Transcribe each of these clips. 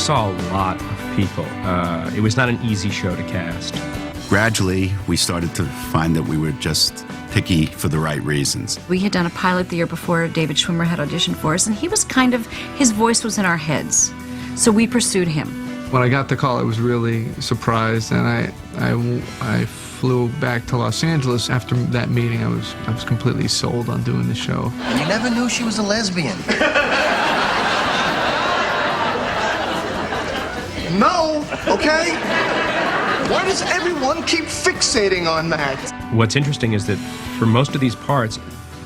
saw a lot of people. It was not an easy show to cast. Gradually, we started to find that we were just picky for the right reasons. We had done a pilot the year before David Schwimmer had auditioned for us, and he was his voice was in our heads. So we pursued him. When I got the call, I was really surprised, and I flew back to Los Angeles. After that meeting, I was completely sold on doing the show. You never knew she was a lesbian. No, okay? Why does everyone keep fixating on that? What's interesting is that for most of these parts,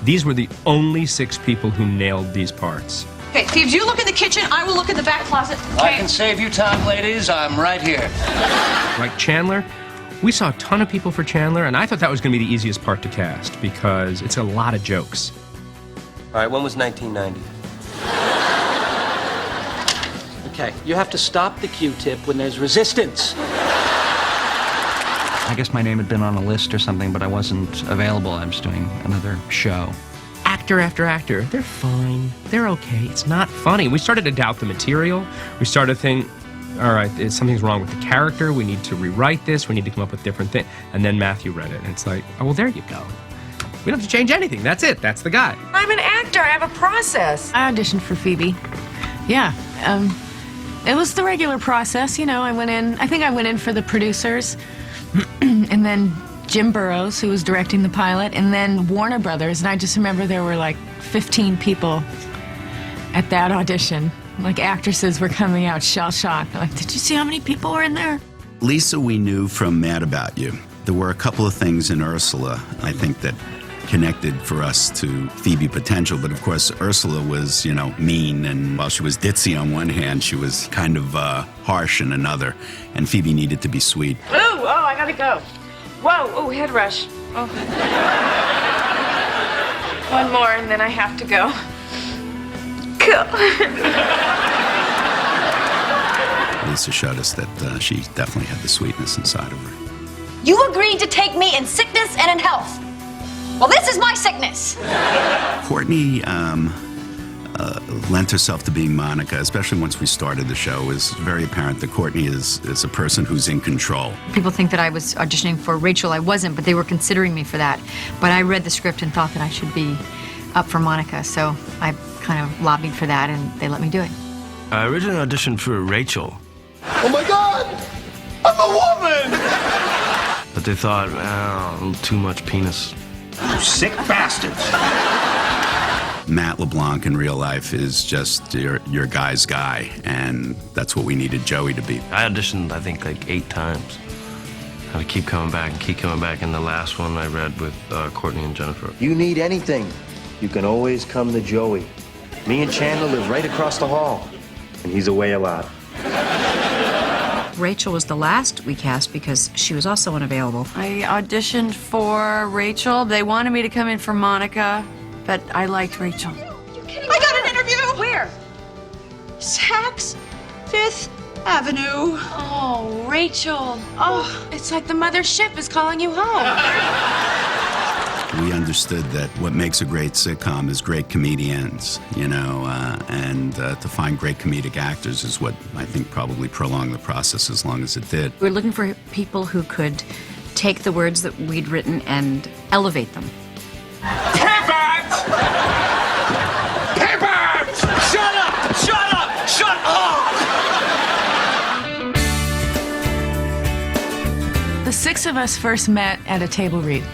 these were the only 6 people who nailed these parts. Okay, Phoebes, you look in the kitchen, I will look in the back closet. Okay. I can save you time, ladies. I'm right here. Like Chandler, we saw a ton of people for Chandler, and I thought that was going to be the easiest part to cast because it's a lot of jokes. All right, when was 1990? Okay, you have to stop the Q-tip when there's resistance. I guess my name had been on a list or something, but I wasn't available. I was doing another show. Actor after actor, they're fine, they're okay, it's not funny. We started to doubt the material. We started to think, all right, something's wrong with the character, we need to rewrite this, we need to come up with different things. And then Matthew read it, and it's like, oh, well, there you go. We don't have to change anything, that's it, that's the guy. I'm an actor, I have a process. I auditioned for Phoebe. Yeah, it was the regular process, you know. I think I went in for the producers, and then Jim Burrows, who was directing the pilot, and then Warner Brothers, and I just remember there were like 15 people at that audition. Like actresses were coming out shell-shocked. Like, did you see how many people were in there? Lisa, we knew from Mad About You. There were a couple of things in Ursula, I think, that connected for us to Phoebe potential, but of course Ursula was, you know, mean, and while she was ditzy on one hand, she was kind of harsh in another, and Phoebe needed to be sweet. Oh, I gotta go. Whoa, oh, head rush. Oh. One more and then I have to go. Lisa showed us that she definitely had the sweetness inside of her. You agreed to take me in sickness and in health. Well, this is my sickness. Courtney lent herself to being Monica, especially once we started the show. It was very apparent that Courtney is a person who's in control. People think that I was auditioning for Rachel. I wasn't, but they were considering me for that. But I read the script and thought that I should be up for Monica, so I kind of lobbied for that, and they let me do it. I originally auditioned for Rachel. Oh my God! I'm a woman! But they thought, a little too much penis. You sick bastards. Matt LeBlanc in real life is just your guy's guy, and that's what we needed Joey to be. I auditioned, I think, like 8 times. I had to keep coming back and keep coming back, and the last one I read with Courtney and Jennifer. You need anything, you can always come to Joey. Me and Chandler live right across the hall, and he's away a lot. Rachel was the last we cast because she was also unavailable. I auditioned for Rachel. They wanted me to come in for Monica, but I liked Rachel. I got an interview. Where? Saks Fifth Avenue. Oh, Rachel. Oh, it's like the mothership is calling you home. We understood that what makes a great sitcom is great comedians, you know, and to find great comedic actors is what I think probably prolonged the process as long as it did. We were looking for people who could take the words that we'd written and elevate them. Pivot! Pivot! Shut up! Shut up! Shut up! The 6 of us first met at a table read.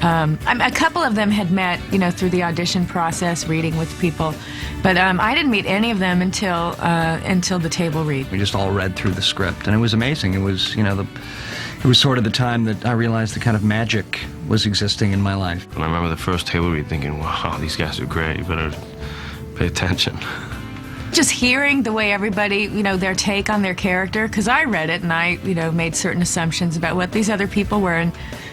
A couple of them had met, you know, through the audition process, reading with people, but I didn't meet any of them until the table read. We just all read through the script, and it was amazing. It was, you know, it was sort of the time that I realized the kind of magic was existing in my life. And I remember the first table read thinking, wow, these guys are great, you better pay attention. Just hearing the way everybody, you know, their take on their character, because I read it and I, you know, made certain assumptions about what these other people were, and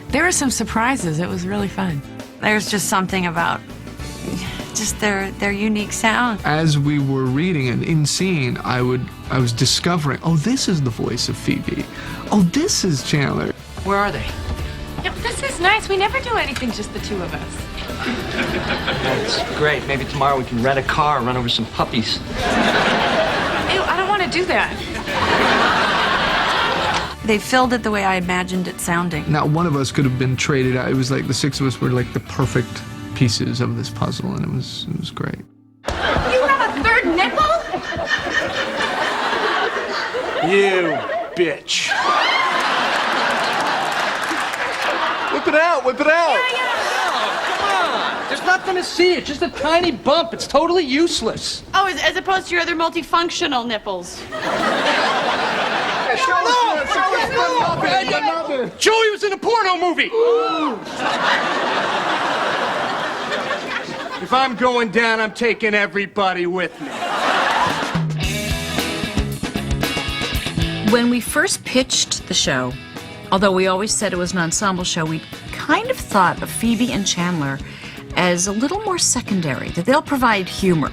there were some surprises. It was really fun. There's just something about just their unique sound. As we were reading and in scene, I was discovering, oh, this is the voice of Phoebe. Oh, this is Chandler. Where are they? Yeah, this is nice. We never do anything just the 2 of us. That's great. Maybe tomorrow we can rent a car and run over some puppies. Ew, I don't want to to do that. They filled it the way I imagined it sounding. Not one of us could have been traded out. It was like the six of us were like the perfect pieces of this puzzle, and it was great. You have a third nipple? You bitch. Whip it out, whip it out. There's nothing to see. It's just a tiny bump. It's totally useless. Oh, as opposed to your other multifunctional nipples. Joey was in a porno movie. If I'm going down, I'm taking everybody with me. When we first pitched the show, although we always said it was an ensemble show, we kind of thought of Phoebe and Chandler as a little more secondary, that they'll provide humor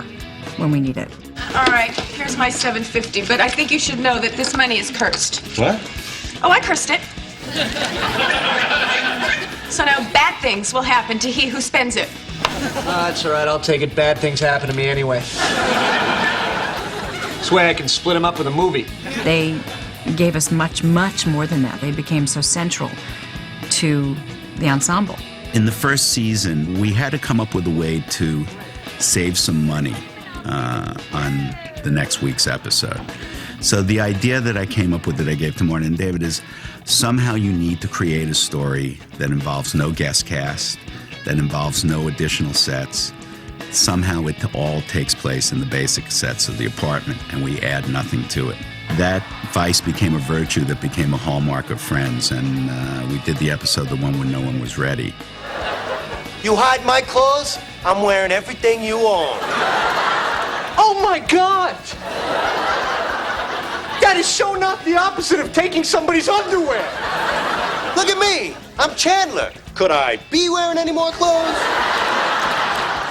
when we need it. All right, here's my $7.50, but I think you should know that this money is cursed. What? Oh, I cursed it. So now bad things will happen to he who spends it. That's all right. I'll take it. Bad things happen to me anyway. This way I can split them up with a movie. They gave us much, much more than that. They became so central to the ensemble. In the first season, we had to come up with a way to save some money on the next week's episode. So the idea that I came up with, that I gave to Morton and David, is somehow you need to create a story that involves no guest cast, that involves no additional sets. Somehow it all takes place in the basic sets of the apartment, and we add nothing to it. That vice became a virtue that became a hallmark of Friends, and we did the episode, the one when no one was ready. You hide my clothes, I'm wearing everything you own. Oh my God! That is so not the opposite of taking somebody's underwear. Look at me, I'm Chandler. Could I be wearing any more clothes?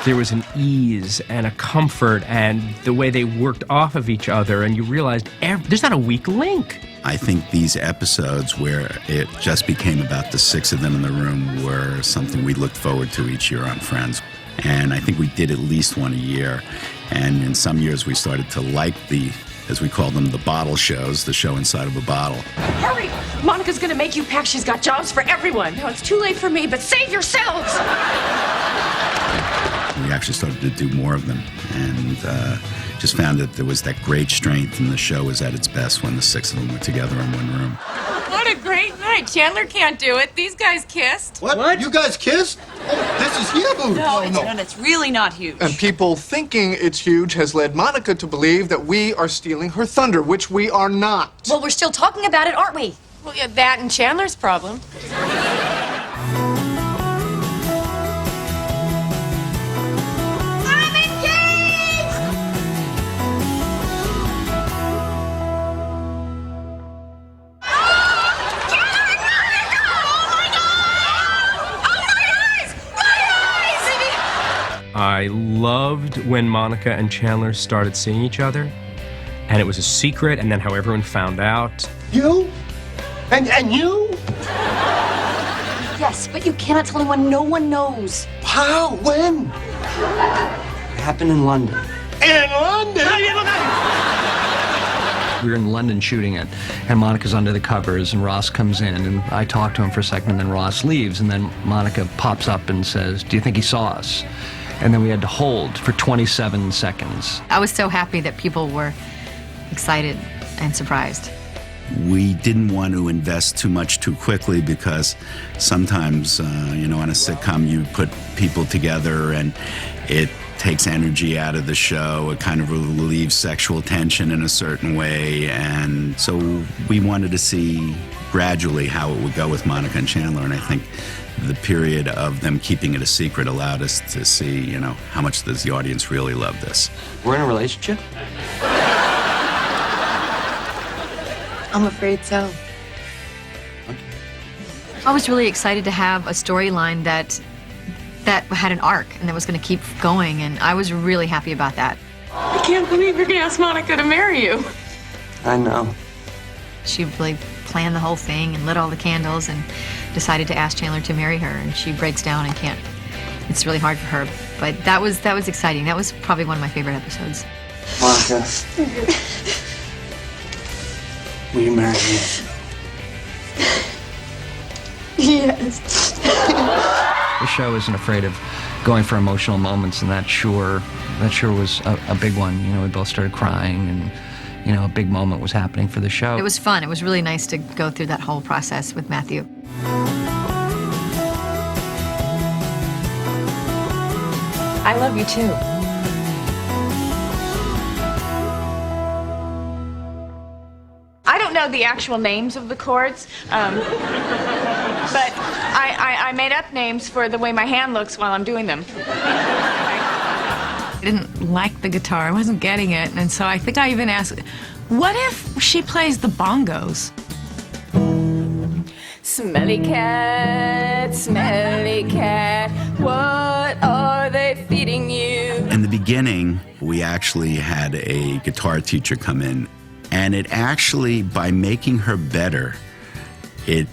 There was an ease and a comfort and the way they worked off of each other, and you realized there's not a weak link. I think these episodes where it just became about the six of them in the room were something we looked forward to each year on Friends. And I think we did at least one a year. And in some years we started to like the, as we call them, the bottle shows, the show inside of a bottle. Hurry! Monica's gonna make you pack. She's got jobs for everyone. Now it's too late for me, but save yourselves! We actually started to do more of them, and just found that there was that great strength, and the show was at its best when the six of them were together in one room. What a great night. Chandler can't do it. These guys kissed. What? You guys kissed? Oh, this is huge. No, it's really not huge. And people thinking it's huge has led Monica to believe that we are stealing her thunder, which we are not. Well, we're still talking about it, aren't we? Well, yeah, that and Chandler's problem. I loved when Monica and Chandler started seeing each other, and it was a secret, and then how everyone found out. You? And you? Yes, but you cannot tell anyone. No one knows. How? When? It happened in London. In London? We were in London shooting it, and Monica's under the covers, and Ross comes in, and I talk to him for a second, and then Ross leaves, and then Monica pops up and says, "Do you think he saw us?" And then we had to hold for 27 seconds. I was so happy that people were excited and surprised. We didn't want to invest too much too quickly because sometimes, on a sitcom, you put people together and it takes energy out of the show. It kind of relieves sexual tension in a certain way. And so we wanted to see gradually how it would go with Monica and Chandler. And I think the period of them keeping it a secret allowed us to see, how much does the audience really love this. We're in a relationship? I'm afraid so. I was really excited to have a storyline that had an arc and that was going to keep going, and I was really happy about that. I can't believe you're gonna ask Monica to marry you. I know. She really planned the whole thing and lit all the candles and decided to ask Chandler to marry her, and she breaks down and can't. It's really hard for her, but that was exciting. That was probably one of my favorite episodes. Monica. Will you marry me? Yes. The show isn't afraid of going for emotional moments, and that sure was a big one. You know, we both started crying, and you know, a big moment was happening for the show. It was fun. It was really nice to go through that whole process with Matthew. I love you too. I don't know the actual names of the chords, but I made up names for the way my hand looks while I'm doing them. I didn't like the guitar. I wasn't getting it. And so I think I even asked, what if she plays the bongos? Smelly cat, what are they feeding you? In the beginning, we actually had a guitar teacher come in, and it actually, by making her better, it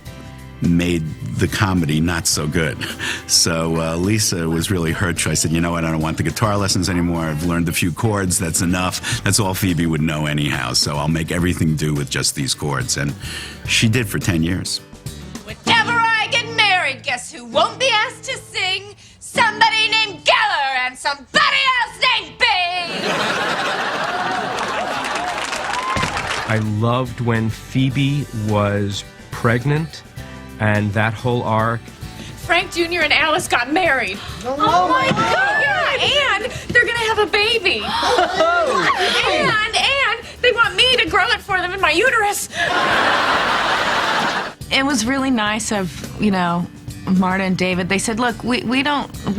made the comedy not so good. So Lisa was really hurt. I said, you know what, I don't want the guitar lessons anymore. I've learned a few chords, that's enough. That's all Phoebe would know anyhow, so I'll make everything do with just these chords. And she did for 10 years. Whenever I get married, guess who won't be asked to sing? Somebody named Geller and somebody else named Bing! I loved when Phoebe was pregnant and that whole arc. Frank Jr. and Alice got married. Oh my God! Yeah, and they're gonna have a baby. And they want me to grow it for them in my uterus. It was really nice of, you know, Marta and David. They said, look, we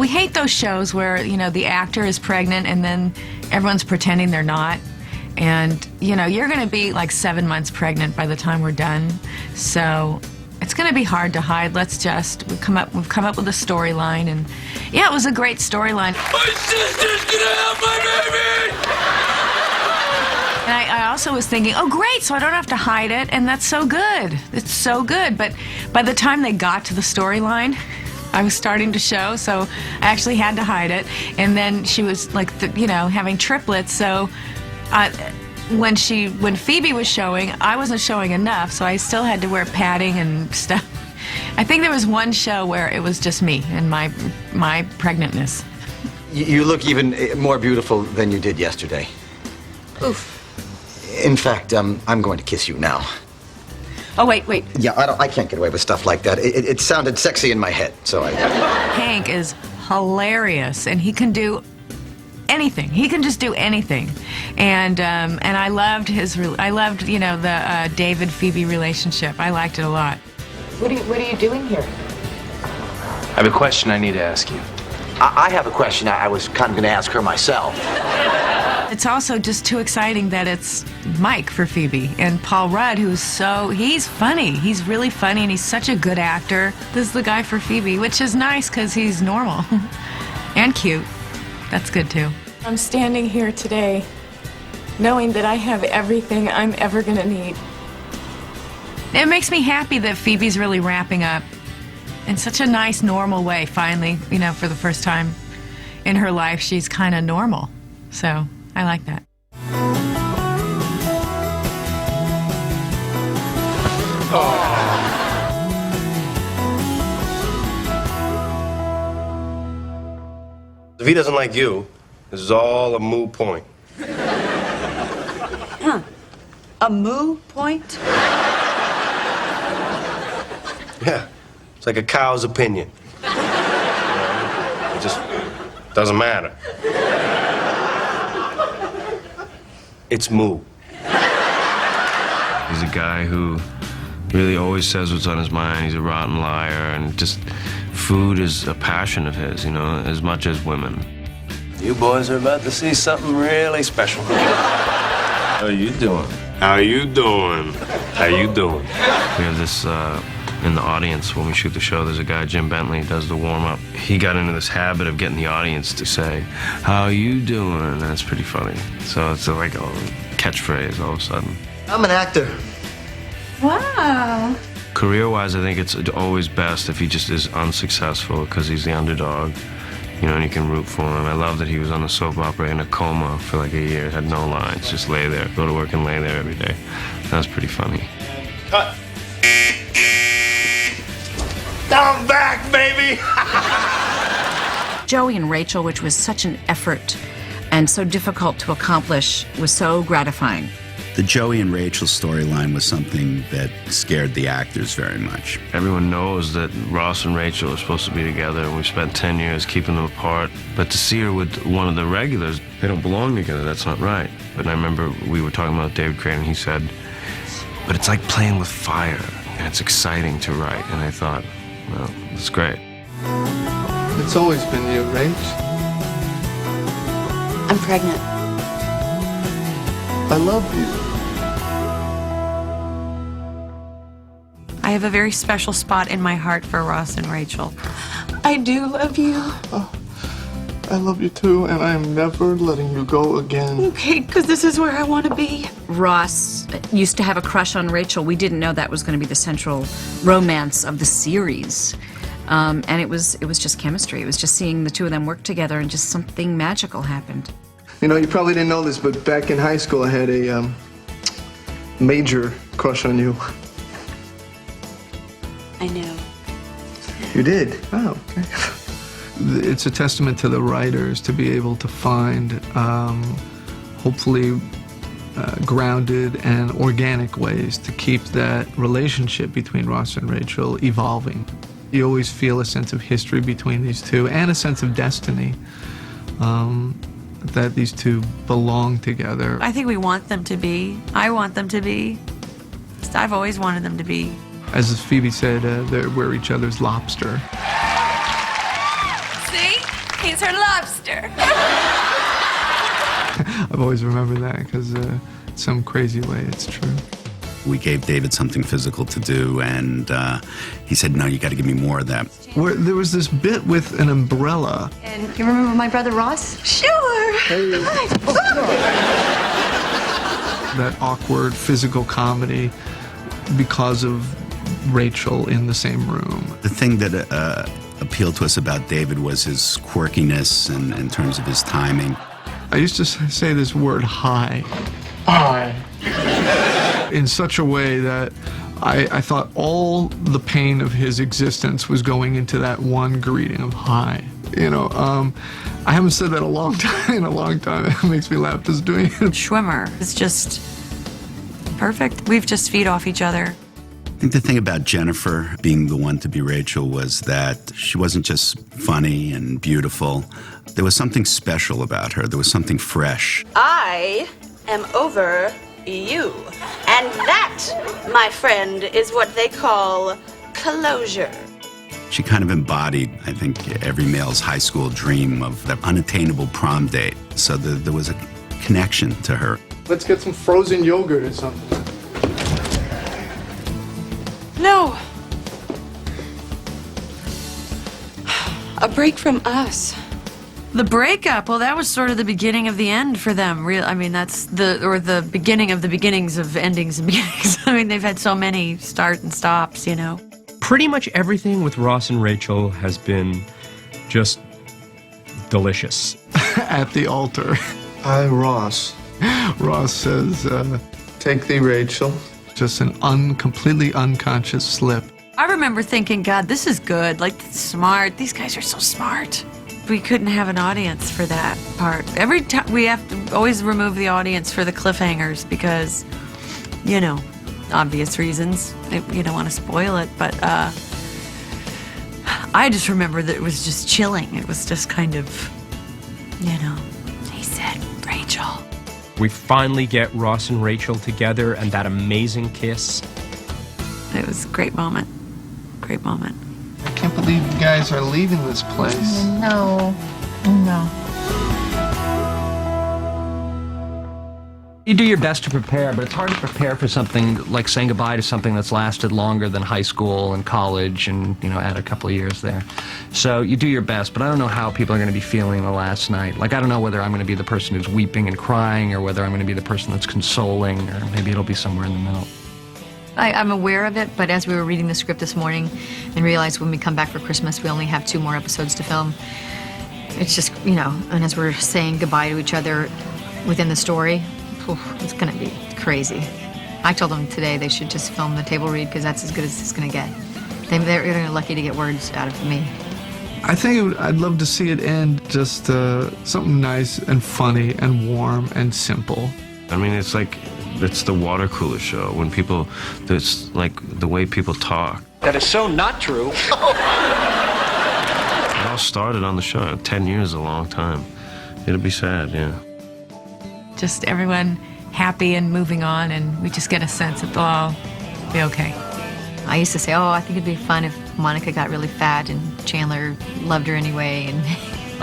hate those shows where, you know, the actor is pregnant and then everyone's pretending they're not. And, you know, you're going to be like 7 months pregnant by the time we're done. So it's going to be hard to hide. We've come up with a storyline, and yeah, it was a great storyline. My sister's gonna have my baby! And I also was thinking, oh great, so I don't have to hide it, and that's so good. It's so good. But by the time they got to the storyline, I was starting to show, so I actually had to hide it. And then she was like, you know, having triplets, so when Phoebe was showing, I wasn't showing enough, so I still had to wear padding and stuff. I think there was one show where it was just me and my pregnantness. You look even more beautiful than you did yesterday. Oof. In fact, I'm going to kiss you now. Oh, wait. Yeah, I can't get away with stuff like that. It sounded sexy in my head, so I... Hank is hilarious, and he can do anything. He can just do anything. And I loved you know, the David Phoebe relationship. I liked it a lot. What are you doing here? I have a question I need to ask you. I have a question I was kind of going to ask her myself. It's also just too exciting that it's Mike for Phoebe and Paul Rudd, he's funny. He's really funny, and he's such a good actor. This is the guy for Phoebe, which is nice because he's normal and cute. That's good too. I'm standing here today knowing that I have everything I'm ever gonna need. It makes me happy that Phoebe's really wrapping up in such a nice, normal way, finally, you know, for the first time in her life, she's kind of normal. So I like that. If he doesn't like you, this is all a moot point. Huh. A moo point? Yeah, it's like a cow's opinion. It just doesn't matter. It's moo. He's a guy who really always says what's on his mind. He's a rotten liar, and just food is a passion of his, you know, as much as women. You boys are about to see something really special. How you doing? How you doing? How you doing? We have this in the audience when we shoot the show. There's a guy, Jim Bentley, does the warm-up. He got into this habit of getting the audience to say, "How you doing?" And that's pretty funny. So it's like a catchphrase all of a sudden. I'm an actor. Wow. Career-wise, I think it's always best if he just is unsuccessful because he's the underdog. you know, and you can root for him. I love that he was on the soap opera in a coma for like a year, had no lines, just lay there, go to work and lay there every day. That was pretty funny. Cut. Down back, baby! Joey and Rachel, which was such an effort and so difficult to accomplish, was so gratifying. The Joey and Rachel storyline was something that scared the actors very much. Everyone knows that Ross and Rachel are supposed to be together, and we spent 10 years keeping them apart. But to see her with one of the regulars, they don't belong together, that's not right. But I remember we were talking about David Crane, and he said, but it's like playing with fire, and it's exciting to write. And I thought, well, it's great. It's always been you, Rach. I'm pregnant. I love you. I have a very special spot in my heart for Ross and Rachel. I do love you. I love you too, and I am never letting you go again. Okay, because this is where I want to be. Ross used to have a crush on Rachel. We didn't know that was going to be the central romance of the series. And it was just chemistry. It was just seeing the two of them work together, and just something magical happened. You know, you probably didn't know this, but back in high school, I had a major crush on you. I know. You did? Oh, okay. It's a testament to the writers to be able to find, hopefully, grounded and organic ways to keep that relationship between Ross and Rachel evolving. You always feel a sense of history between these two and a sense of destiny, that these two belong together. I think we want them to be. I want them to be. I've always wanted them to be. As Phoebe said, we're each other's lobster. See? He's her lobster. I've always remembered that because some crazy way it's true. We gave David something physical to do, and he said, no, you got to give me more of that. There was this bit with an umbrella. And you remember my brother Ross? Sure. Hey. That awkward physical comedy because of Rachel in the same room. The thing that appealed to us about David was his quirkiness and in terms of his timing. I used to say this word, hi. Hi. In such a way that I thought all the pain of his existence was going into that one greeting of hi. You know, I haven't said that in a long time. It makes me laugh just doing it. Schwimmer is just perfect. We've just feed off each other. I think the thing about Jennifer being the one to be Rachel was that she wasn't just funny and beautiful. There was something special about her. There was something fresh. I am over you. And that, my friend, is what they call closure. She kind of embodied, I think, every male's high school dream of the unattainable prom date. So there was a connection to her. Let's get some frozen yogurt or something. No. A break from us. The breakup, well, that was sort of the beginning of the end for them. I mean, that's the beginning of the beginnings of endings and beginnings. I mean, they've had so many start and stops, you know. Pretty much everything with Ross and Rachel has been just delicious. At the altar. Hi, Ross. Ross says, take thee, Rachel. Just an completely unconscious slip. I remember thinking, God, this is good. Like, smart. These guys are so smart. We couldn't have an audience for that part. Every time we have to always remove the audience for the cliffhangers because, you know, obvious reasons. You don't want to spoil it, but I just remember that it was just chilling. It was just kind of, you know, he said, Rachel. We finally get Ross and Rachel together and that amazing kiss. It was a great moment. Great moment. I can't believe you guys are leaving this place. No. You do your best to prepare, but it's hard to prepare for something like saying goodbye to something that's lasted longer than high school and college and, you know, add a couple of years there. So you do your best, but I don't know how people are going to be feeling the last night. Like, I don't know whether I'm going to be the person who's weeping and crying or whether I'm going to be the person that's consoling, or maybe it'll be somewhere in the middle. I'm aware of it, but as we were reading the script this morning and realized when we come back for Christmas, we only have 2 more episodes to film, it's just, and as we're saying goodbye to each other within the story, it's going to be crazy. I told them today they should just film the table read because that's as good as it's going to get. They're lucky to get words out of me. I think I'd love to see it end just something nice and funny and warm and simple. I mean, it's the water cooler show when people, it's like the way people talk. That is so not true. It all started on the show. 10 years is a long time. It'll be sad, yeah. Just everyone happy and moving on, and we just get a sense that they'll all be okay. I used to say, oh, I think it'd be fun if Monica got really fat and Chandler loved her anyway. And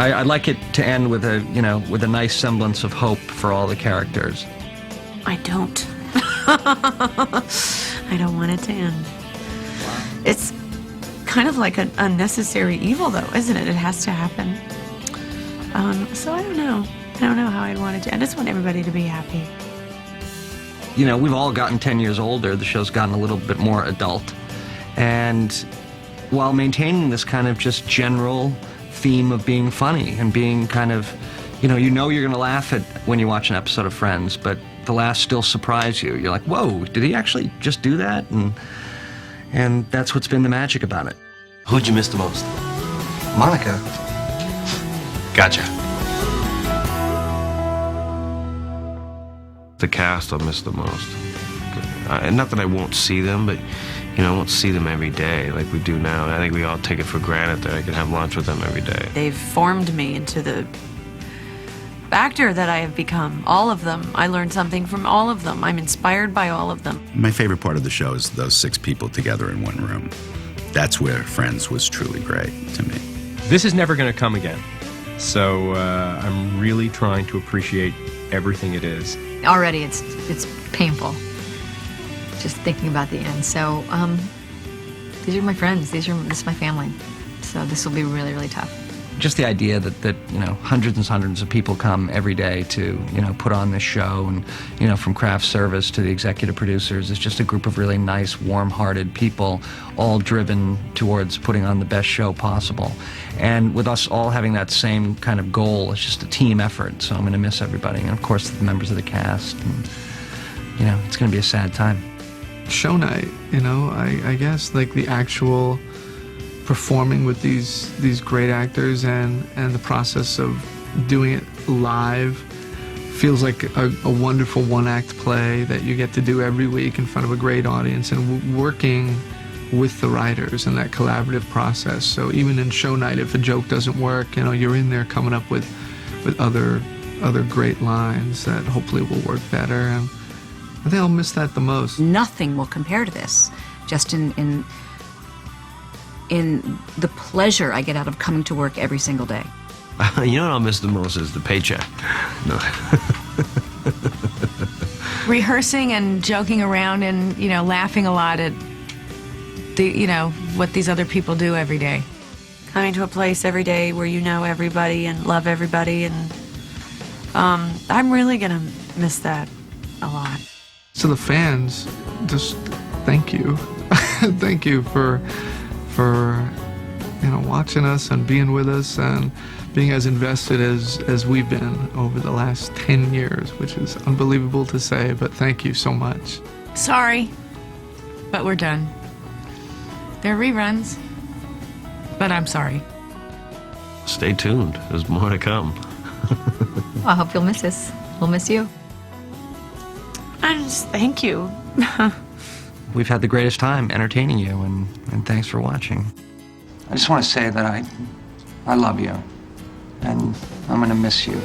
I'd like it to end with a nice semblance of hope for all the characters. I don't. I don't want it to end. It's kind of like an unnecessary evil, though, isn't it? It has to happen. So I don't know. I don't know how I'd want it to end. I just want everybody to be happy. We've all gotten 10 years older. The show's gotten a little bit more adult. And while maintaining this kind of just general theme of being funny and being kind of, you're going to laugh at when you watch an episode of Friends, but the laughs still surprise you. You're like, whoa, did he actually just do that? And that's what's been the magic about it. Who'd you miss the most? Monica. Gotcha. The cast I'll miss the most. And not that I won't see them, but I won't see them every day like we do now. I think we all take it for granted that I can have lunch with them every day. They've formed me into the actor that I have become. All of them. I learned something from all of them. I'm inspired by all of them. My favorite part of the show is those 6 people together in one room. That's where Friends was truly great to me. This is never going to come again. So I'm really trying to appreciate everything it is. already it's painful just thinking about the end. So these are my friends. This is my family. So this will be really, really tough. Just the idea that hundreds and hundreds of people come every day to put on this show, and from craft service to the executive producers, it's just a group of really nice, warm-hearted people, all driven towards putting on the best show possible. And with us all having that same kind of goal, it's just a team effort. So I'm going to miss everybody, and of course the members of the cast. And it's going to be a sad time. Show night, I guess like the actual performing with these great actors and the process of doing it live feels like a wonderful one-act play that you get to do every week in front of a great audience, and working with the writers and that collaborative process. So even in show night, if a joke doesn't work, you're in there coming up with other great lines that hopefully will work better. And I think I'll miss that the most. Nothing will compare to this. Just in the pleasure I get out of coming to work every single day. You know what I'll miss the most is the paycheck. No. Rehearsing and joking around and, laughing a lot at what these other people do every day. Coming to a place every day where you know everybody and love everybody, and I'm really gonna miss that a lot. So the fans, just thank you. Thank you for watching us and being with us and being as invested as we've been over the last 10 years, which is unbelievable to say, but thank you so much. Sorry, but we're done. They're reruns, but I'm sorry. Stay tuned. There's more to come. I hope you'll miss us. We'll miss you. I just thank you. We've had the greatest time entertaining you, and thanks for watching. I just want to say that I love you, and I'm going to miss you.